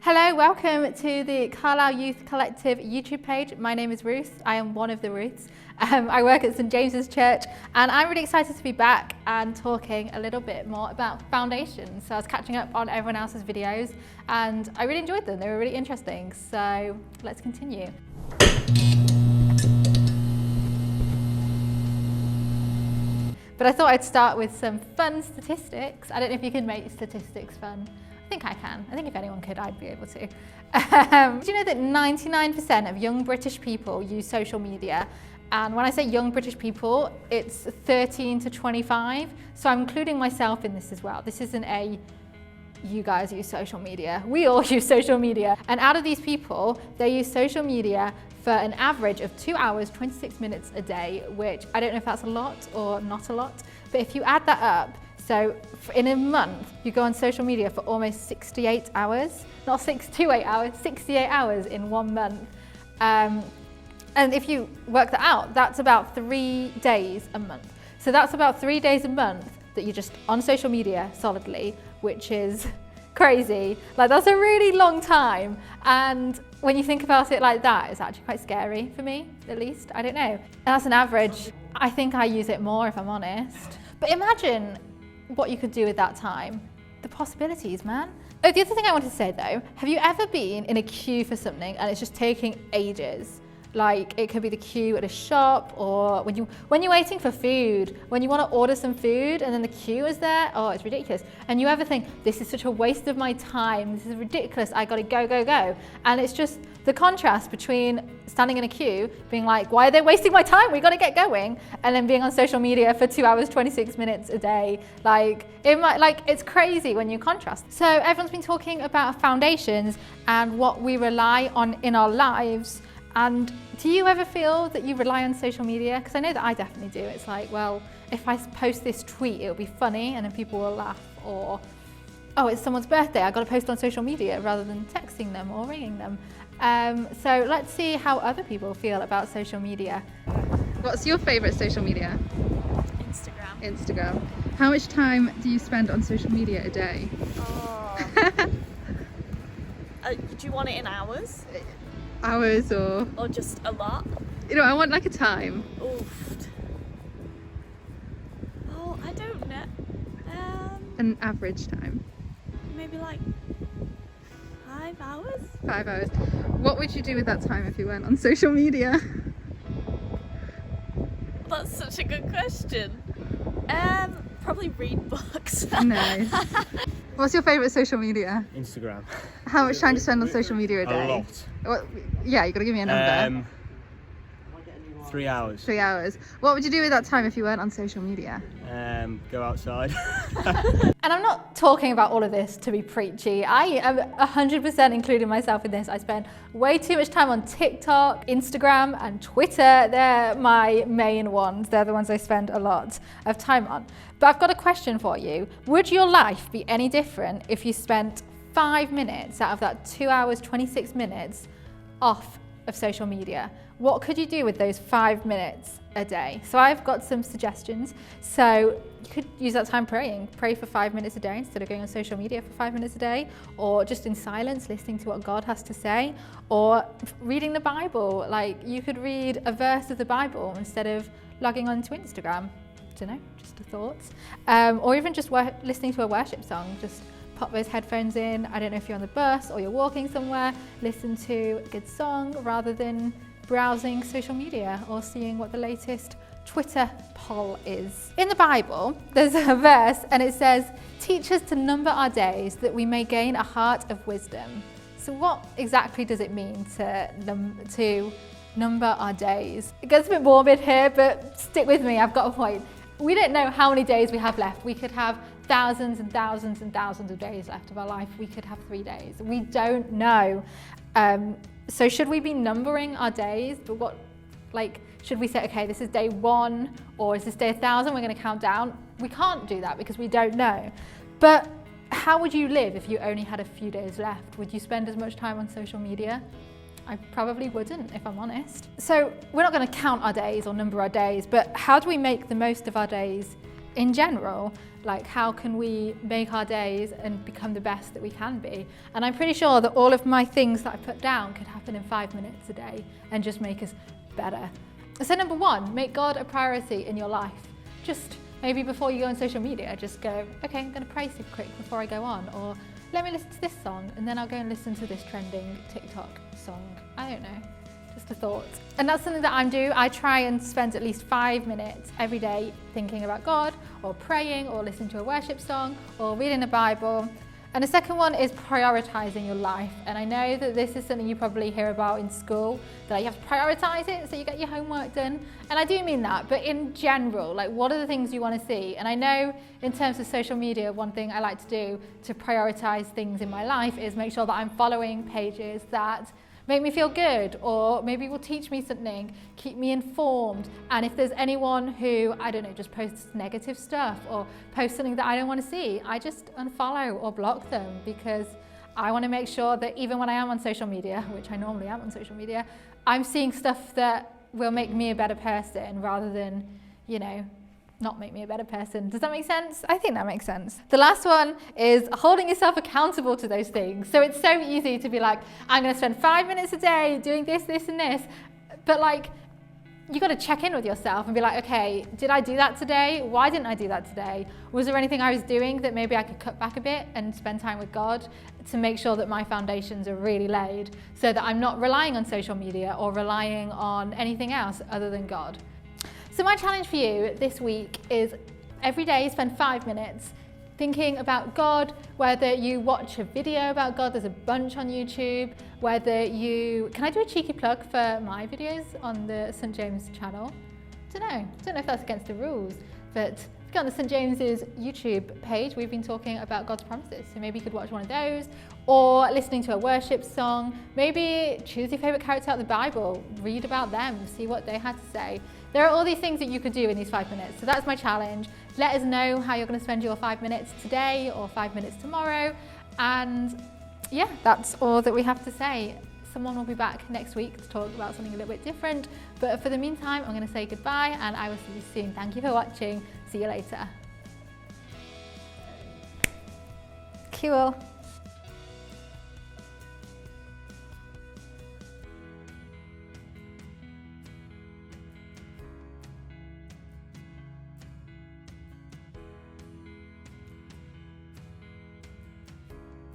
Hello, welcome to the Carlisle Youth Collective YouTube page. My name is Ruth. I am one of the Ruths. I work at St James's Church and I'm really excited to be back and talking a little bit more about foundations. So I was catching up on everyone else's videos and I really enjoyed them. They were really interesting. So let's continue. But I thought I'd start with some fun statistics. I don't know if you can make statistics fun. I think I can. I think if anyone could, I'd be able to. Do you know that 99% of young British people use social media? And when I say young British people, it's 13 to 25. So I'm including myself in this as well. This isn't a, you guys use social media. We all use social media. And out of these people, they use social media for an average of 2 hours, 26 minutes a day, which I don't know if that's a lot or not a lot. But if you add that up, so in a month, you go on social media for almost 68 hours, not 6 to 8 hours, 68 hours in 1 month. And if you work that out, that's about 3 days a month. So that's about 3 days a month that you're just on social media solidly, which is crazy. Like that's a really long time. And when you think about it like that, it's actually quite scary for me, at least, I don't know. And that's an average. I think I use it more if I'm honest. But imagine what you could do with that time. The possibilities, man. Oh, the other thing I wanted to say though, have you ever been in a queue for something and it's just taking ages? Like it could be the queue at a shop or when you're waiting for food, when you want to order some food and then the queue is there, oh, it's ridiculous. And you ever think, this is such a waste of my time, this is ridiculous, I gotta go, go, go. And it's just the contrast between standing in a queue, being like, why are they wasting my time? We gotta get going. And then being on social media for 2 hours, 26 minutes a day. It's crazy when you contrast. So everyone's been talking about foundations and what we rely on in our lives. And do you ever feel that you rely on social media? Because I know that I definitely do. It's like, well, if I post this tweet, it'll be funny and then people will laugh. Or, oh, it's someone's birthday, I've got to post on social media rather than texting them or ringing them. So let's see how other people feel about social media. What's your favourite social media? Instagram. How much time do you spend on social media a day? Oh. Do you want it in hours? Hours or just a lot? You know, I want like a time. Oof. Oh, I don't know. An average time. Maybe like 5 hours? 5 hours. What would you do with that time if you weren't on social media? That's such a good question. Probably read books. Nice. What's your favourite social media? Instagram. How much time do you spend on social media a day? A lot. Well, yeah, you got to give me a number. 3 hours. 3 hours. What would you do with that time if you weren't on social media? Go outside. And I'm not talking about all of this to be preachy. I am 100% including myself in this. I spend way too much time on TikTok, Instagram and Twitter. They're my main ones. They're the ones I spend a lot of time on. But I've got a question for you. Would your life be any different if you spent 5 minutes out of that 2 hours, 26 minutes off of social media? What could you do with those 5 minutes a day? So I've got some suggestions. So you could use that time praying. Pray for 5 minutes a day instead of going on social media for 5 minutes a day, or just in silence listening to what God has to say, or reading the Bible. Like you could read a verse of the Bible instead of logging onto Instagram. Don't know, just a thought. Or even just listening to a worship song. Just pop those headphones in. I don't know if you're on the bus or you're walking somewhere, listen to a good song rather than browsing social media or seeing what the latest Twitter poll is. In the Bible, there's a verse and it says, teach us to number our days that we may gain a heart of wisdom. So what exactly does it mean to number our days? It gets a bit morbid here, but stick with me, I've got a point. We don't know how many days we have left. We could have thousands and thousands and thousands of days left of our life. We could have 3 days. We don't know. So should we be numbering our days? But should we say, okay, this is day 1 or is this day 1,000? We're going to count down. We can't do that because we don't know. But how would you live if you only had a few days left? Would you spend as much time on social media? I probably wouldn't, if I'm honest. So we're not going to count our days or number our days, but how do we make the most of our days in general, like how can we make our days and become the best that we can be? And I'm pretty sure that all of my things that I put down could happen in 5 minutes a day and just make us better. So number one, make God a priority in your life. Just maybe before you go on social media, just go, okay, I'm going to pray super quick before I go on, or let me listen to this song and then I'll go and listen to this trending TikTok song. I don't know, just a thought. And that's something that I do. I try and spend at least 5 minutes every day thinking about God, or praying, or listening to a worship song, or reading the Bible. And the second one is prioritizing your life. And I know that this is something you probably hear about in school, that you have to prioritize it so you get your homework done. And I do mean that, but in general, like what are the things you want to see? And I know in terms of social media, one thing I like to do to prioritize things in my life is make sure that I'm following pages that make me feel good, or maybe will teach me something, keep me informed. And if there's anyone who, I don't know, just posts negative stuff or posts something that I don't want to see, I just unfollow or block them, because I want to make sure that even when I am on social media, which I normally am on social media, I'm seeing stuff that will make me a better person rather than, you know, not make me a better person. Does that make sense? I think that makes sense. The last one is holding yourself accountable to those things. So it's so easy to be like, I'm going to spend 5 minutes a day doing this, this, and this. But like, you got to check in with yourself and be like, okay, did I do that today? Why didn't I do that today? Was there anything I was doing that maybe I could cut back a bit and spend time with God to make sure that my foundations are really laid, so that I'm not relying on social media or relying on anything else other than God? So my challenge for you this week is every day spend 5 minutes thinking about God, whether you watch a video about God, there's a bunch on YouTube, whether you, can I do a cheeky plug for my videos on the St. James channel? Don't know if that's against the rules, but if you go on the St. James's YouTube page, we've been talking about God's promises. So maybe you could watch one of those, or listening to a worship song, maybe choose your favorite character out of the Bible, read about them, see what they had to say. There are all these things that you could do in these 5 minutes. So that's my challenge. Let us know how you're going to spend your 5 minutes today or 5 minutes tomorrow. And yeah, that's all that we have to say. Someone will be back next week to talk about something a little bit different. But for the meantime, I'm going to say goodbye and I will see you soon. Thank you for watching. See you later. Cool.